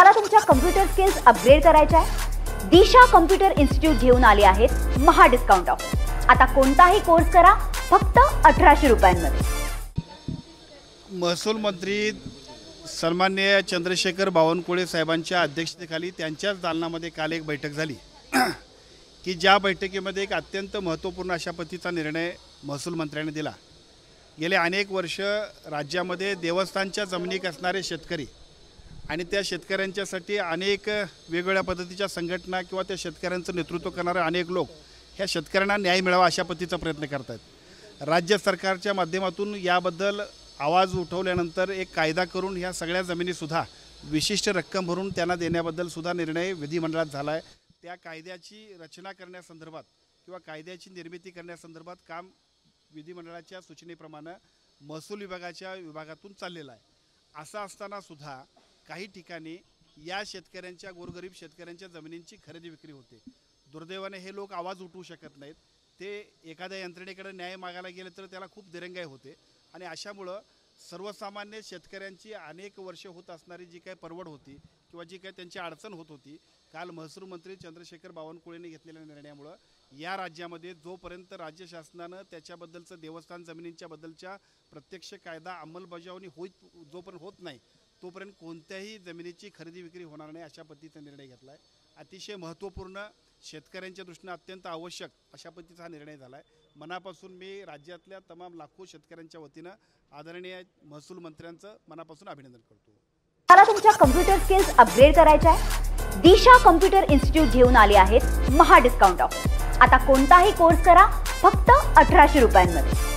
मला तुमच्या computer skills upgrade करायच्या आहे? दिशा कम्प्युटर इन्स्टिट्यूट घेऊन आले आहेत महा डिस्काउंट ऑफर। आता कोणताही कोर्स करा फक्त 1800 रुपयांमध्ये। महसूल मंत्री सन्माननीय चंद्रशेखर बावनकुळे साहेबांच्या अध्यक्षतेखाली त्यांच्याच दालनामध्ये काल एक बैठक झाली की ज्या बैठकीमध्ये एक अत्यंत महत्त्वपूर्ण अशा पद्धतीचा निर्णय महसूल मंत्र्यांनी दिला। गेले अनेक वर्ष राज्यामध्ये देवस्थानच्या जमिनीक असणारे शेतकरी आणि त्या शेतकऱ्यांच्यासाठी अनेक वेगवेगळ्या पद्धतीच्या संघटना किंवा त्या शेतकऱ्यांचं नेतृत्व करणारे अनेक लोक ह्या शेतकऱ्यांना न्याय मिळावा अशा पद्धतीचा प्रयत्न करत आहेत। राज्य सरकारच्या माध्यमातून याबद्दल आवाज उठवल्यानंतर एक कायदा करून ह्या सगळ्या जमिनीसुद्धा विशिष्ट रक्कम भरून त्यांना देण्याबद्दलसुद्धा निर्णय विधिमंडळात झाला आहे। त्या कायद्याची रचना करण्यासंदर्भात किंवा कायद्याची निर्मिती करण्यासंदर्भात काम विधिमंडळाच्या सूचनेप्रमाणे महसूल विभागातून चाललेलं आहे। असं असतानासुद्धा काही ठिकाणी या शेतकऱ्यांच्या गोरगरीब शेतकऱ्यांच्या जमिनींची खरेदी विक्री होते। दुर्दैवाने हे लोक आवाज उठवू शकत नाहीत। ते एखाद्या यंत्रणेकडे न्याय मागायला गेले तर त्याला खूप दिरंगाई होते आणि अशामुळं सर्वसामान्य शेतकऱ्यांची अनेक वर्ष होत असणारी जी काही परवड होती किंवा जी काही त्यांची अडचण होत होती, काल महसूल मंत्री चंद्रशेखर बावनकुळेंनी घेतलेल्या निर्णयामुळं या राज्यामध्ये जोपर्यंत राज्य शासनानं त्याच्याबद्दलचं देवस्थान जमिनींच्याबद्दलच्या प्रत्यक्ष कायदा अंमलबजावणी जोपर्यंत होत नाही तोपर्यंत कोणत्याही जमिनीची खरेदी विक्री होणार नाही अशा पद्धतीचा निर्णय घेतला आहे। अतिशय महत्त्वपूर्ण शेतकऱ्यांच्या दृष्टीने अत्यंत आवश्यक अशा पद्धतीचा हा निर्णय झाला आहे। मनापासून मी राज्यातल्या तमाम लाखो शेतकऱ्यांच्या वतीनं आदरणीय महसूल मंत्र्यांचं मनापासून अभिनंदन करतो। मला तुमच्या कम्प्युटर स्किल्स अपग्रेड करायच्या आहे? दिशा कम्प्युटर इन्स्टिट्यूट घेऊन आले आहेत महा डिस्काउंट ऑफर। आता कोणताही कोर्स करा फक्त 1800 रुपयांमध्ये।